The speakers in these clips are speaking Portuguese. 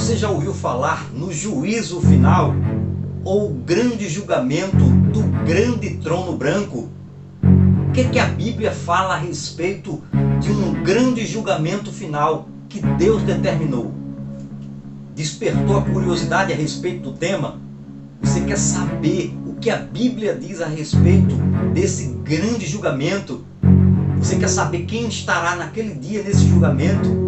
Você já ouviu falar no juízo final ou grande julgamento do grande trono branco? O que a Bíblia fala a respeito de um grande julgamento final que Deus determinou? Despertou a curiosidade a respeito do tema? Você quer saber o que a Bíblia diz a respeito desse grande julgamento? Você quer saber quem estará naquele dia nesse julgamento?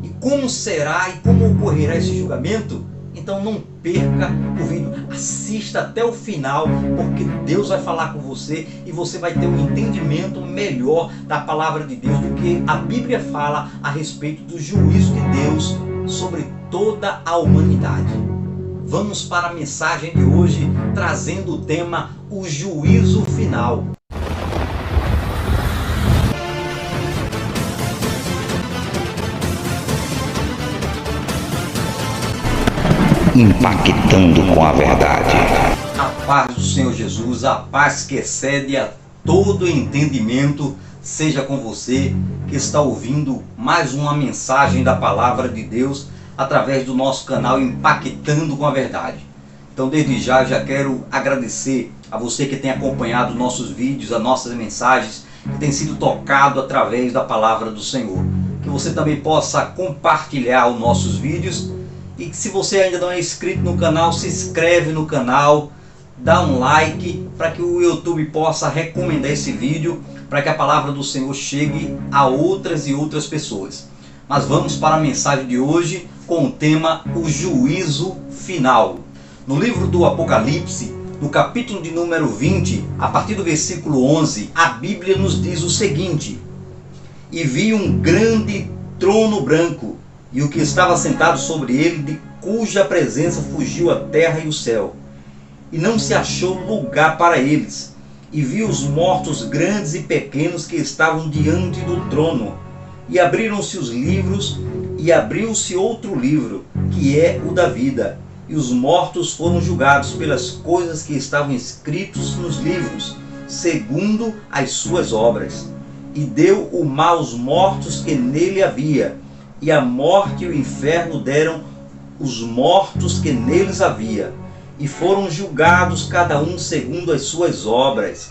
E como será e como ocorrerá esse julgamento? Então não perca o vídeo, assista até o final, porque Deus vai falar com você e você vai ter um entendimento melhor da palavra de Deus, do que a Bíblia fala a respeito do juízo de Deus sobre toda a humanidade. Vamos para a mensagem de hoje, trazendo o tema o juízo final. Impactando com a verdade. A paz do Senhor Jesus, a paz que excede a todo entendimento, seja com você que está ouvindo mais uma mensagem da palavra de Deus através do nosso canal Impactando com a Verdade. Então desde já quero agradecer a você que tem acompanhado nossos vídeos, as nossas mensagens, que tem sido tocado através da palavra do Senhor. Que você também possa compartilhar os nossos vídeos. E que se você ainda não é inscrito no canal, se inscreve no canal, dá um like para que o YouTube possa recomendar esse vídeo, para que a palavra do Senhor chegue a outras e outras pessoas. Mas vamos para a mensagem de hoje com o tema o juízo final. No livro do Apocalipse, no capítulo de número 20, a partir do versículo 11, a Bíblia nos diz o seguinte: E vi um grande trono branco, e o que estava sentado sobre ele, de cuja presença fugiu a terra e o céu, e não se achou lugar para eles. E vi os mortos grandes e pequenos que estavam diante do trono, e abriram-se os livros, e abriu-se outro livro, que é o da vida, e os mortos foram julgados pelas coisas que estavam escritas nos livros, segundo as suas obras. E deu o mal aos mortos que nele havia, e a morte e o inferno deram os mortos que neles havia, e foram julgados cada um segundo as suas obras.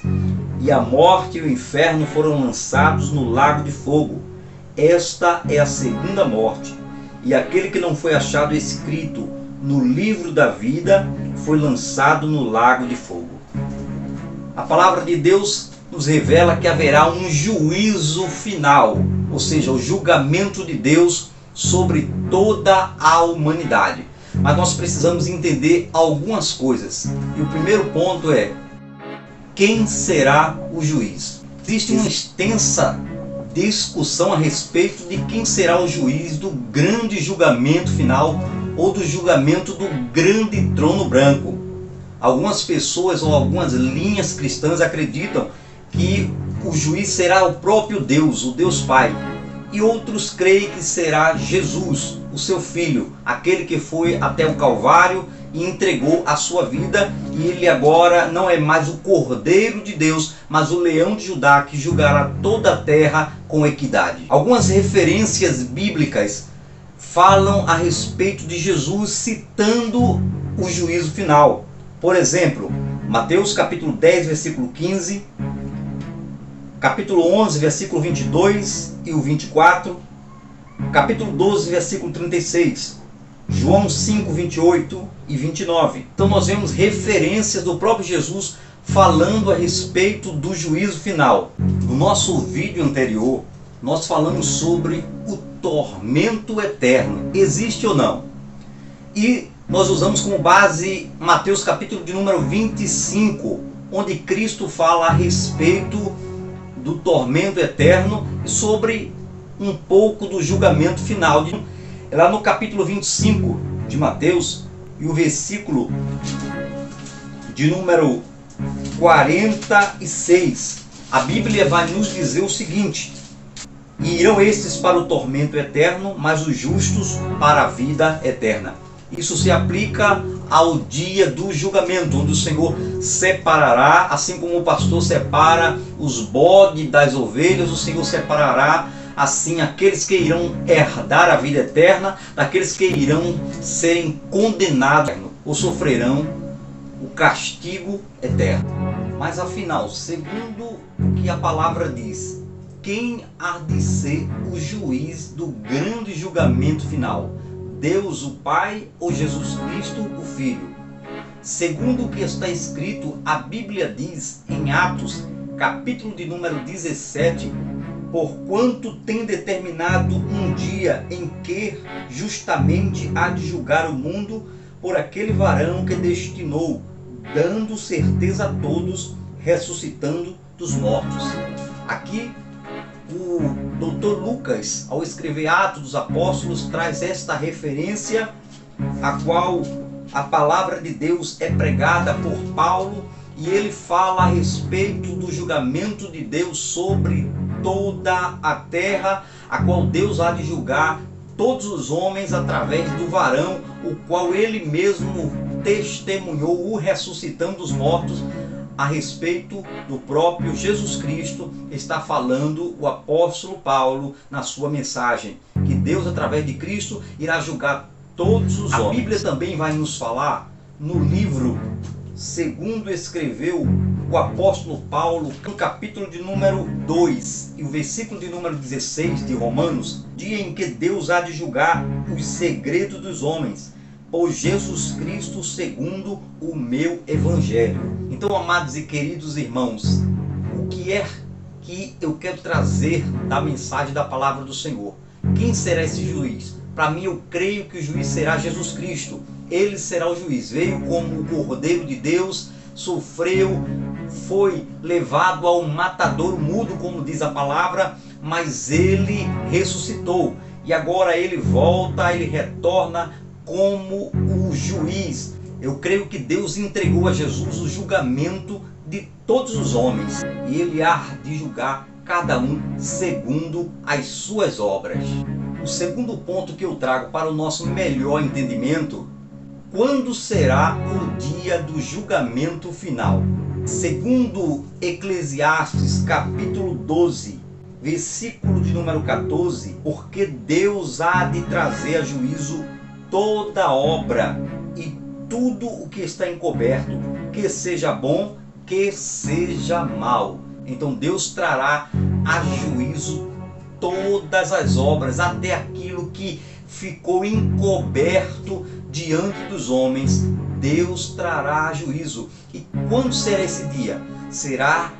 E a morte e o inferno foram lançados no lago de fogo. Esta é a segunda morte. E aquele que não foi achado escrito no livro da vida foi lançado no lago de fogo. A palavra de Deus nos revela que haverá um juízo final, ou seja, o julgamento de Deus sobre toda a humanidade. Mas nós precisamos entender algumas coisas. E o primeiro ponto é: quem será o juiz? Existe uma extensa discussão a respeito de quem será o juiz do grande julgamento final, ou do julgamento do grande trono branco. Algumas pessoas ou algumas linhas cristãs acreditam que o juiz será o próprio Deus, o Deus Pai. E outros creem que será Jesus, o seu Filho, aquele que foi até o Calvário e entregou a sua vida, e ele agora não é mais o Cordeiro de Deus, mas o Leão de Judá, que julgará toda a terra com equidade. Algumas referências bíblicas falam a respeito de Jesus citando o juízo final. Por exemplo, Mateus capítulo 10, versículo 15, capítulo 11, versículo 22 e o 24, capítulo 12, versículo 36, João 5, 28 e 29. Então nós vemos referências do próprio Jesus falando a respeito do juízo final. No nosso vídeo anterior, nós falamos sobre o tormento eterno. Existe ou não? E nós usamos como base Mateus capítulo de número 25, onde Cristo fala a respeito do tormento eterno e sobre um pouco do julgamento final. Lá no capítulo 25 de Mateus, e o versículo de número 46, a Bíblia vai nos dizer o seguinte: E irão estes para o tormento eterno, mas os justos para a vida eterna. Isso se aplica ao dia do julgamento, onde o Senhor separará, assim como o pastor separa os bodes das ovelhas, o Senhor separará assim aqueles que irão herdar a vida eterna, daqueles que irão serem condenados ou sofrerão o castigo eterno. Mas afinal, segundo o que a palavra diz, quem há de ser o juiz do grande julgamento final? Deus o Pai ou Jesus Cristo o Filho? Segundo o que está escrito, a Bíblia diz em Atos, capítulo de número 17, porquanto tem determinado um dia em que justamente há de julgar o mundo por aquele varão que destinou, dando certeza a todos, ressuscitando dos mortos. Aqui o Dr. Lucas, ao escrever Atos dos Apóstolos, traz esta referência a qual a palavra de Deus é pregada por Paulo, e ele fala a respeito do julgamento de Deus sobre toda a terra, a qual Deus há de julgar todos os homens através do varão, o qual ele mesmo testemunhou, o ressuscitando dos mortos. A respeito do próprio Jesus Cristo, está falando o apóstolo Paulo na sua mensagem, que Deus através de Cristo irá julgar todos os homens. A Bíblia também vai nos falar no livro segundo escreveu o apóstolo Paulo, no capítulo de número 2 e o versículo de número 16 de Romanos, dia em que Deus há de julgar os segredos dos homens, por Jesus Cristo segundo o meu evangelho. Então, amados e queridos irmãos, o que é que eu quero trazer da mensagem da palavra do Senhor? Quem será esse juiz? Para mim, eu creio que o juiz será Jesus Cristo. Ele será o juiz. Veio como o Cordeiro de Deus, sofreu, foi levado ao matadouro mudo, como diz a palavra, mas ele ressuscitou. E agora ele volta, ele retorna como o juiz. Eu creio que Deus entregou a Jesus o julgamento de todos os homens, e ele há de julgar cada um segundo as suas obras. O segundo ponto que eu trago para o nosso melhor entendimento: quando será o dia do julgamento final? Segundo Eclesiastes capítulo 12, versículo de número 14, porque Deus há de trazer a juízo toda obra e tudo o que está encoberto, que seja bom, que seja mal. Então Deus trará a juízo todas as obras, até aquilo que ficou encoberto diante dos homens. Deus trará a juízo. E quando será esse dia? Será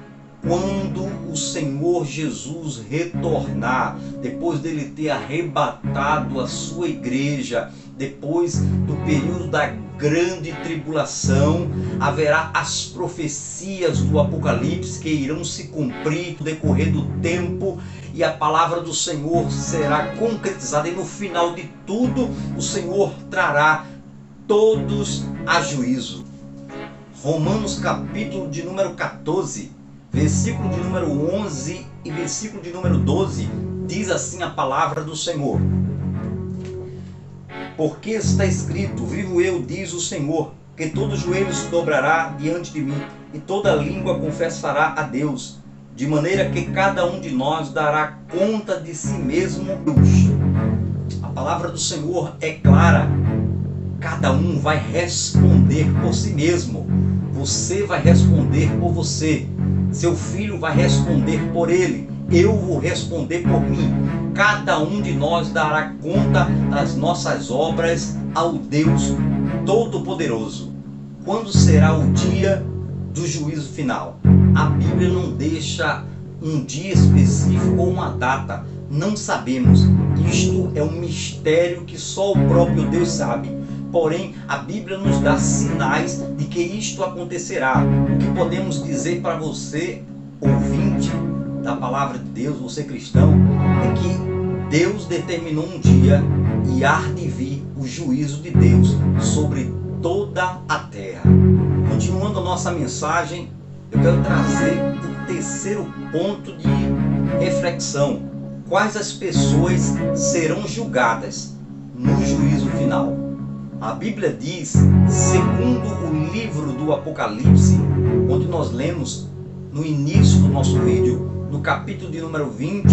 quando o Senhor Jesus retornar, depois dele ter arrebatado a sua igreja, depois do período da grande tribulação. Haverá as profecias do Apocalipse que irão se cumprir no decorrer do tempo, e a palavra do Senhor será concretizada, e no final de tudo o Senhor trará todos a juízo. Romanos capítulo de número 14, versículo de número 11 e versículo de número 12, diz assim a palavra do Senhor: porque está escrito, vivo eu, diz o Senhor, que todo joelho se dobrará diante de mim, e toda língua confessará a Deus, de maneira que cada um de nós dará conta de si mesmo. A palavra do Senhor é clara. Cada um vai responder por si mesmo. Você vai responder por você. Seu filho vai responder por ele. Eu vou responder por mim. Cada um de nós dará conta das nossas obras ao Deus Todo-Poderoso. Quando será o dia do juízo final? A Bíblia não deixa um dia específico ou uma data. Não sabemos. Isto é um mistério que só o próprio Deus sabe. Porém, a Bíblia nos dá sinais de que isto acontecerá. O que podemos dizer para você, ouvinte da palavra de Deus, você cristão, é que Deus determinou um dia e há de vir o juízo de Deus sobre toda a terra. Continuando a nossa mensagem, eu quero trazer o terceiro ponto de reflexão. Quais as pessoas serão julgadas no juízo final? A Bíblia diz, segundo o livro do Apocalipse, onde nós lemos no início do nosso vídeo, no capítulo de número 20,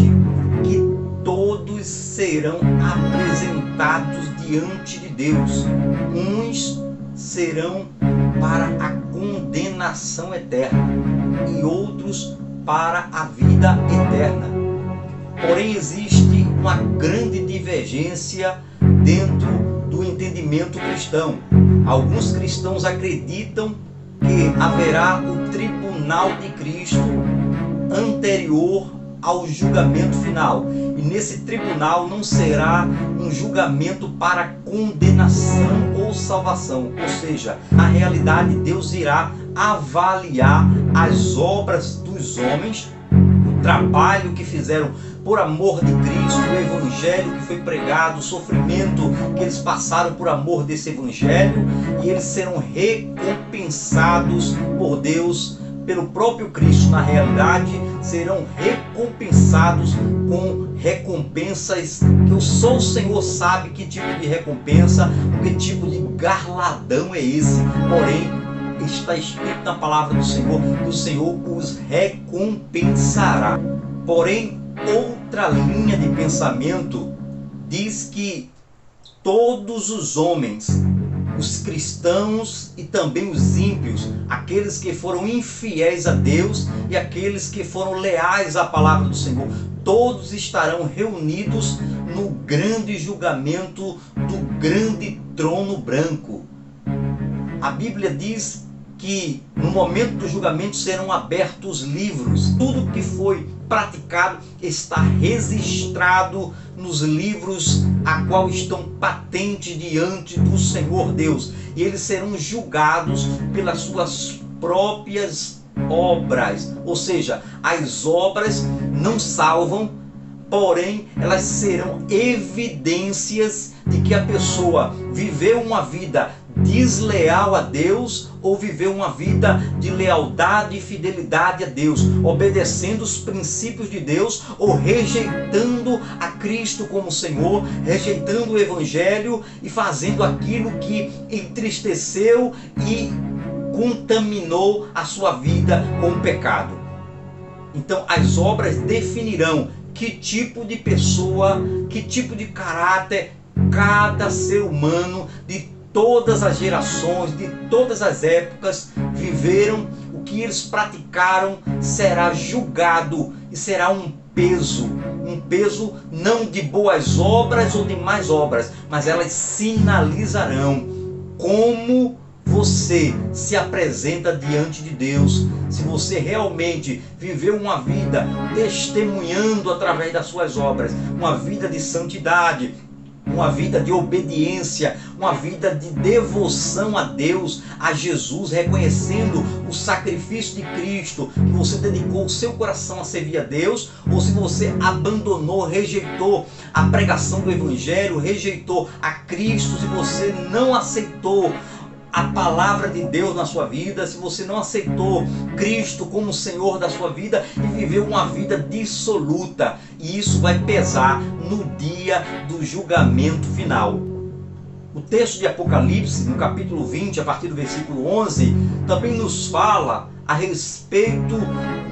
que todos serão apresentados diante de Deus. Uns serão para a condenação eterna e outros para a vida eterna. Porém, existe uma grande divergência dentro do entendimento cristão. Alguns cristãos acreditam que haverá o tribunal de Cristo anterior ao julgamento final. E nesse tribunal não será um julgamento para condenação ou salvação. Ou seja, na realidade Deus irá avaliar as obras dos homens, o trabalho que fizeram por amor de Cristo, o evangelho que foi pregado, o sofrimento que eles passaram por amor desse evangelho, e eles serão recompensados por Deus, pelo próprio Cristo. Na realidade, serão recompensados com recompensas que só o Senhor sabe que tipo de recompensa, que tipo de galardão é esse. Porém, está escrito na palavra do Senhor que o Senhor os recompensará. Porém, outra linha de pensamento diz que todos os homens, os cristãos e também os ímpios, aqueles que foram infiéis a Deus e aqueles que foram leais à palavra do Senhor, todos estarão reunidos no grande julgamento do grande trono branco. A Bíblia diz que no momento do julgamento serão abertos livros. Tudo que foi praticado está registrado nos livros a qual estão patentes diante do Senhor Deus. E eles serão julgados pelas suas próprias obras. Ou seja, as obras não salvam, porém elas serão evidências de que a pessoa viveu uma vida desleal a Deus ou viveu uma vida de lealdade e fidelidade a Deus, obedecendo os princípios de Deus ou rejeitando a Cristo como Senhor, rejeitando o Evangelho e fazendo aquilo que entristeceu e contaminou a sua vida com o pecado. Então as obras definirão que tipo de pessoa, que tipo de caráter cada ser humano de todas as gerações, de todas as épocas viveram, o que eles praticaram será julgado e será um peso não de boas obras ou de más obras, mas elas sinalizarão como você se apresenta diante de Deus. Se você realmente viveu uma vida testemunhando através das suas obras, uma vida de santidade, uma vida de obediência, uma vida de devoção a Deus, a Jesus, reconhecendo o sacrifício de Cristo, que você dedicou o seu coração a servir a Deus, ou se você abandonou, rejeitou a pregação do Evangelho, rejeitou a Cristo, se você não aceitou a palavra de Deus na sua vida, se você não aceitou Cristo como Senhor da sua vida e viveu uma vida dissoluta, e isso vai pesar no dia do julgamento final. O texto de Apocalipse, no capítulo 20, a partir do versículo 11, também nos fala a respeito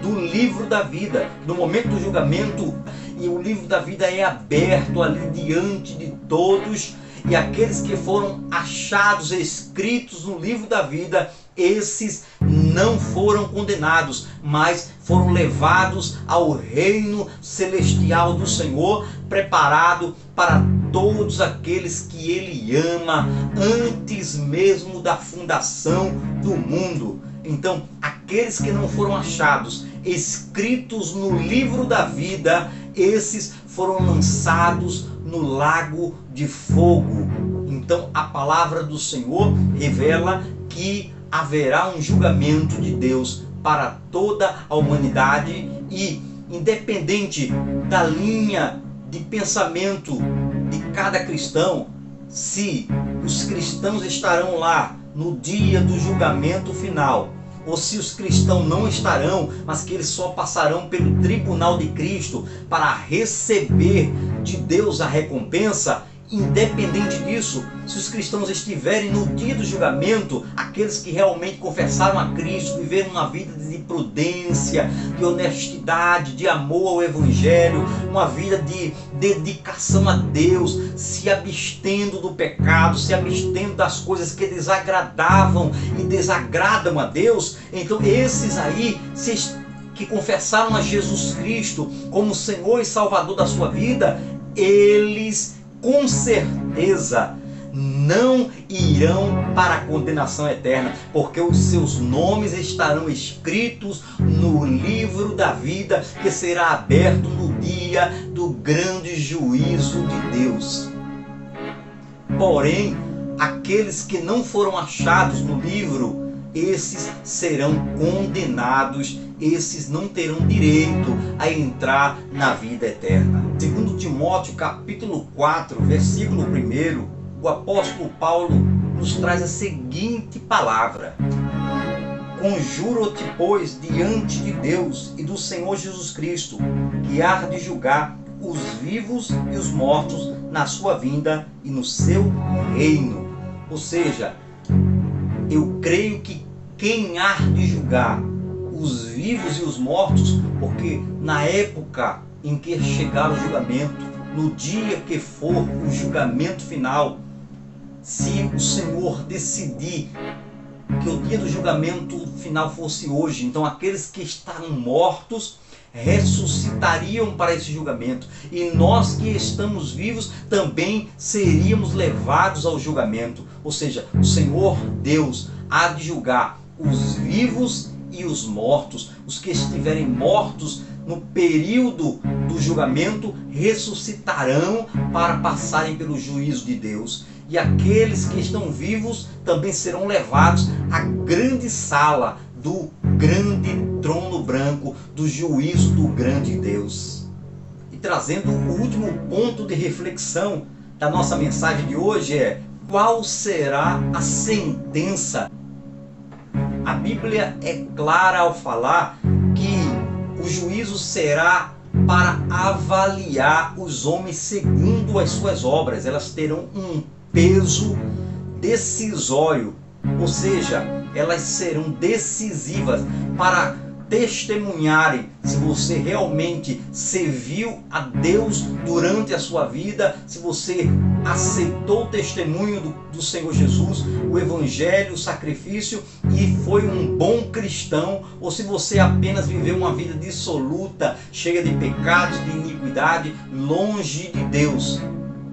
do livro da vida. No momento do julgamento, e o livro da vida é aberto ali diante de todos, e aqueles que foram achados escritos no livro da vida, esses não foram condenados, mas foram levados ao reino celestial do Senhor, preparado para todos aqueles que Ele ama antes mesmo da fundação do mundo. Então, aqueles que não foram achados escritos no livro da vida, esses foram lançados no lago de fogo. Então a palavra do Senhor revela que haverá um julgamento de Deus para toda a humanidade, e independente da linha de pensamento de cada cristão, se os cristãos estarão lá no dia do julgamento final, ou se os cristãos não estarão, mas que eles só passarão pelo tribunal de Cristo para receber de Deus a recompensa, independente disso, se os cristãos estiverem no dia do julgamento, aqueles que realmente confessaram a Cristo, viveram uma vida de prudência, de honestidade, de amor ao Evangelho, uma vida de dedicação a Deus, se abstendo do pecado, se abstendo das coisas que desagradavam e desagradam a Deus, então esses aí, que confessaram a Jesus Cristo como Senhor e Salvador da sua vida, eles com certeza não irão para a condenação eterna, porque os seus nomes estarão escritos no livro da vida, que será aberto no dia do grande juízo de Deus. Porém, aqueles que não foram achados no livro, esses serão condenados, esses não terão direito a entrar na vida eterna. Segundo Timóteo capítulo 4, versículo 1, o apóstolo Paulo nos traz a seguinte palavra: conjuro-te, pois, diante de Deus e do Senhor Jesus Cristo, que há de julgar os vivos e os mortos na sua vinda e no seu reino. Ou seja, eu creio que quem há de julgar os vivos e os mortos, porque na época em que chegar o julgamento, no dia que for o julgamento final, se o Senhor decidir que o dia do julgamento final fosse hoje, então aqueles que estavam mortos ressuscitariam para esse julgamento, e nós que estamos vivos também seríamos levados ao julgamento. Ou seja, o Senhor Deus há de julgar os vivos e os mortos. Os que estiverem mortos no período do julgamento ressuscitarão para passarem pelo juízo de Deus, e aqueles que estão vivos também serão levados à grande sala do grande trono branco, do juízo do grande Deus. E trazendo o último ponto de reflexão da nossa mensagem de hoje é: qual será a sentença? A Bíblia é clara ao falar que o juízo será para avaliar os homens segundo as suas obras. Elas terão um peso decisório, ou seja, elas serão decisivas para testemunharem se você realmente serviu a Deus durante a sua vida, se você aceitou o testemunho do Senhor Jesus, o Evangelho, o sacrifício, e foi um bom cristão, ou se você apenas viveu uma vida dissoluta, cheia de pecados, de iniquidade, longe de Deus.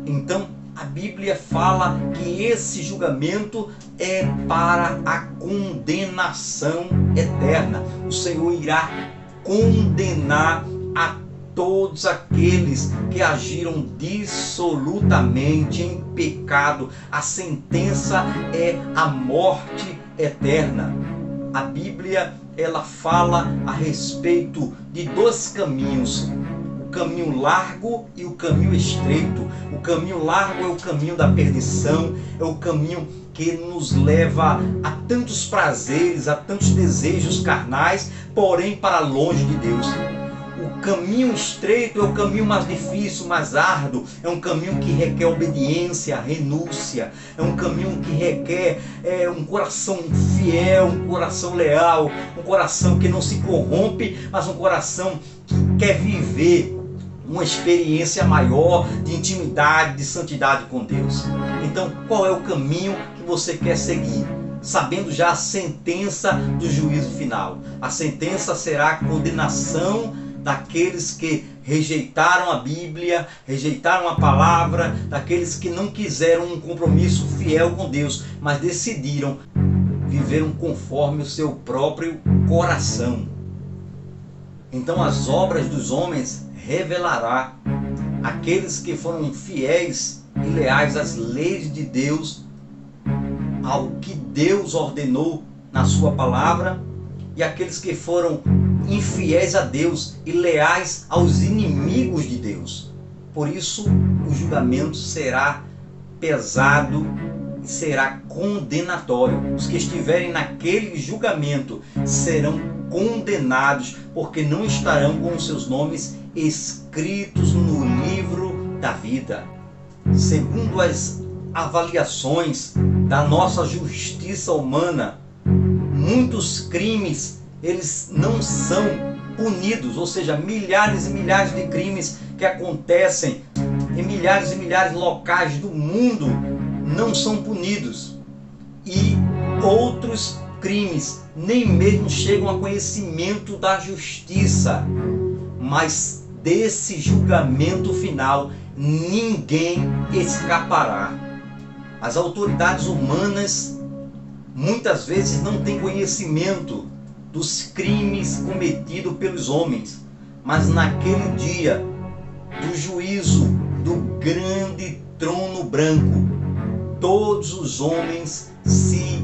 Então, a Bíblia fala que esse julgamento é para a condenação eterna. O Senhor irá condenar a todos aqueles que agiram dissolutamente em pecado. A sentença é a morte eterna. A Bíblia, ela fala a respeito de dois caminhos: o caminho largo e o caminho estreito. O caminho largo é o caminho da perdição, é o caminho que nos leva a tantos prazeres, a tantos desejos carnais, porém para longe de Deus. O caminho estreito é o caminho mais difícil, mais árduo, é um caminho que requer obediência, renúncia, é um caminho que requer um coração fiel, um coração leal, um coração que não se corrompe, mas um coração que quer viver uma experiência maior de intimidade, de santidade com Deus. Então, qual é o caminho que você quer seguir? Sabendo já a sentença do juízo final. A sentença será a condenação daqueles que rejeitaram a Bíblia, rejeitaram a palavra, daqueles que não quiseram um compromisso fiel com Deus, mas decidiram viver conforme o seu próprio coração. Então as obras dos homens revelará aqueles que foram fiéis e leais às leis de Deus, ao que Deus ordenou na sua palavra, e aqueles que foram infiéis a Deus e leais aos inimigos de Deus. Por isso o julgamento será pesado e será condenatório. Os que estiverem naquele julgamento serão condenados, porque não estarão com seus nomes escritos no livro da vida. segundo as avaliações da nossa justiça humana, muitos crimes eles não são punidos, ou seja, milhares e milhares de crimes que acontecem em milhares e milhares de locais do mundo não são punidos, e outros crimes nem mesmo chegam a conhecimento da justiça. Mas desse julgamento final ninguém escapará. As autoridades humanas muitas vezes não têm conhecimento dos crimes cometidos pelos homens, mas naquele dia do juízo do grande trono branco, todos os homens se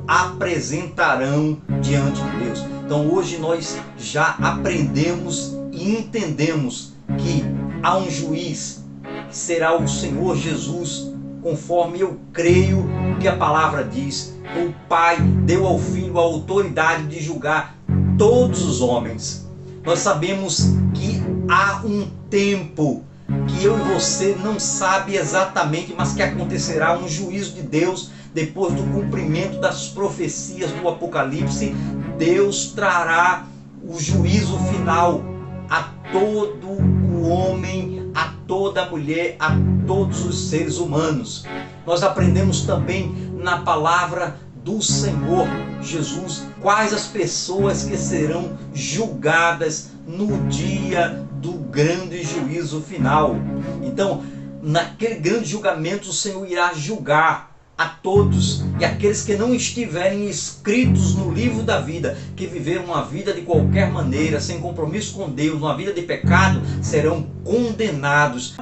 apresentarão diante de Deus. Então hoje nós já aprendemos e entendemos que há um juiz, que será o Senhor Jesus, conforme eu creio que a palavra diz. O Pai deu ao Filho a autoridade de julgar todos os homens. Nós sabemos que há um tempo que eu e você não sabe exatamente, mas que acontecerá um juízo de Deus depois do cumprimento das profecias do Apocalipse. Deus trará o juízo final a todo o homem, a toda a mulher, a todos os seres humanos. Nós aprendemos também na palavra do Senhor Jesus quais as pessoas que serão julgadas no dia do grande juízo final. Então, naquele grande julgamento, o Senhor irá julgar a todos, e aqueles que não estiverem escritos no livro da vida, que viveram uma vida de qualquer maneira, sem compromisso com Deus, uma vida de pecado, serão condenados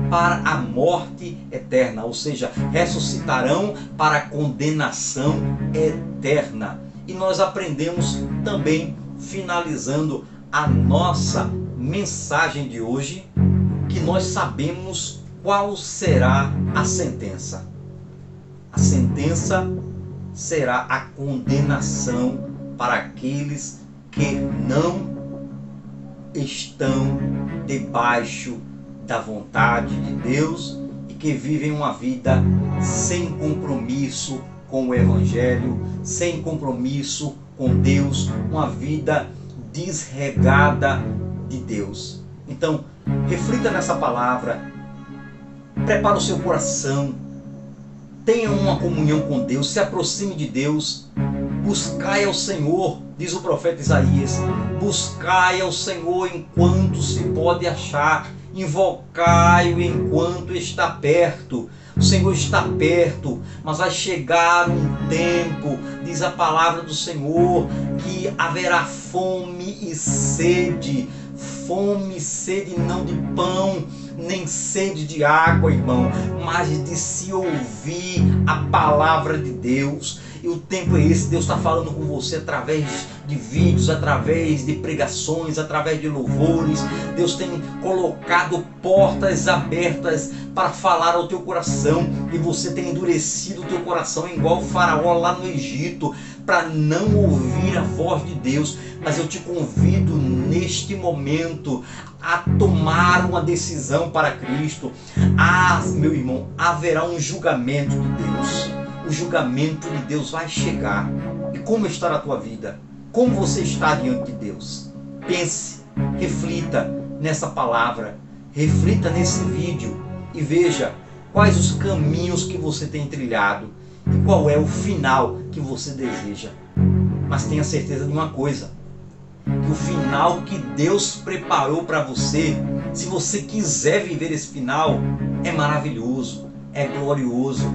para a morte eterna, ou seja, ressuscitarão para a condenação eterna. E nós aprendemos também, finalizando a nossa mensagem de hoje, que nós sabemos qual será a sentença. A sentença será a condenação para aqueles que não estão debaixo da vontade de Deus e que vivem uma vida sem compromisso com o Evangelho, sem compromisso com Deus, uma vida desregada de Deus. Então, reflita nessa palavra, prepara o seu coração, tenha uma comunhão com Deus, se aproxime de Deus, buscai ao Senhor, diz o profeta Isaías, buscai ao Senhor enquanto se pode achar, invocai-o enquanto está perto. O Senhor está perto, mas vai chegar um tempo, diz a palavra do Senhor, que haverá fome e sede não de pão, nem sede de água, irmão, mas de se ouvir a palavra de Deus. E o tempo é esse. Deus está falando com você através de vídeos, através de pregações, através de louvores. Deus tem colocado portas abertas para falar ao teu coração, e você tem endurecido o teu coração igual o faraó lá no Egito, para não ouvir a voz de Deus. Mas eu te convido neste momento a tomar uma decisão para Cristo. Meu irmão, haverá um julgamento de Deus. O julgamento de Deus vai chegar. E como está a tua vida? Como você está diante de Deus? Pense, reflita nessa palavra, reflita nesse vídeo e veja quais os caminhos que você tem trilhado e qual é o final que você deseja. Mas tenha certeza de uma coisa, que o final que Deus preparou para você, se você quiser viver esse final, é maravilhoso, é glorioso,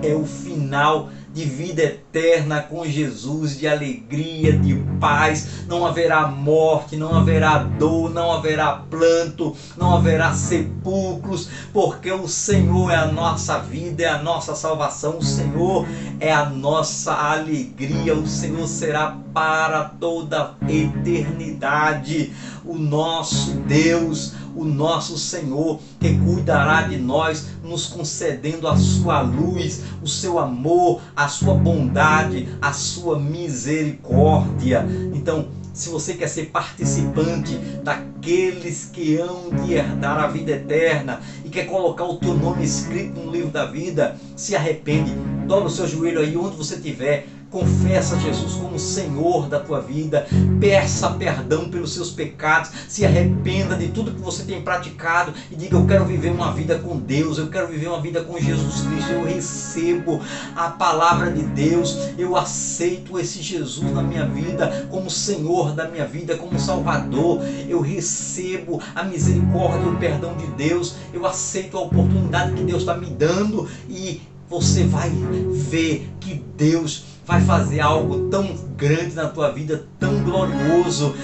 é o final de vida eterna com Jesus, de alegria, de paz. Não haverá morte, não haverá dor, não haverá planto, não haverá sepulcros, porque o Senhor é a nossa vida, é a nossa salvação, o Senhor é a nossa alegria, o Senhor será para toda a eternidade. O nosso Deus, o nosso Senhor, que cuidará de nós, nos concedendo a sua luz, o seu amor, a sua bondade, a sua misericórdia. Então, se você quer ser participante daqueles que hão de herdar a vida eterna e quer colocar o teu nome escrito no livro da vida, se arrepende, dobra o seu joelho aí onde você estiver, confessa Jesus como Senhor da tua vida, peça perdão pelos seus pecados, se arrependa de tudo que você tem praticado e diga: eu quero viver uma vida com Deus, eu quero viver uma vida com Jesus Cristo, eu recebo a palavra de Deus, eu aceito esse Jesus na minha vida como Senhor da minha vida, como Salvador, eu recebo a misericórdia e o perdão de Deus, eu aceito a oportunidade que Deus está me dando, e você vai ver que Deus vai fazer algo tão grande na tua vida, tão glorioso,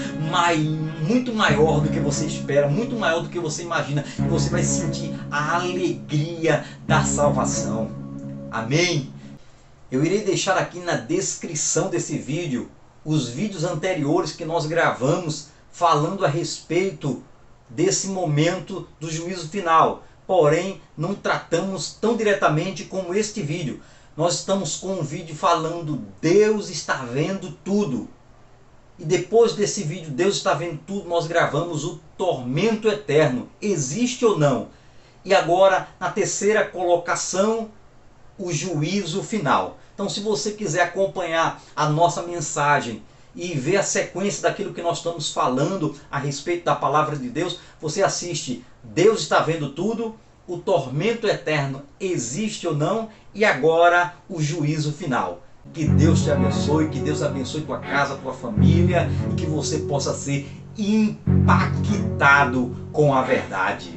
muito maior do que você espera, muito maior do que você imagina. E você vai sentir a alegria da salvação. Amém? Eu irei deixar aqui na descrição desse vídeo os vídeos anteriores que nós gravamos falando a respeito desse momento do juízo final. Porém, não tratamos tão diretamente como este vídeo. Nós estamos com um vídeo falando Deus está vendo tudo. E depois desse vídeo Deus está vendo tudo, nós gravamos o tormento eterno. Existe ou não? E agora, na terceira colocação, o juízo final. Então, se você quiser acompanhar a nossa mensagem e ver a sequência daquilo que nós estamos falando a respeito da palavra de Deus, você assiste Deus está vendo tudo, o tormento eterno existe ou não, e agora o juízo final. Que Deus te abençoe, que Deus abençoe tua casa, tua família, e que você possa ser impactado com a verdade.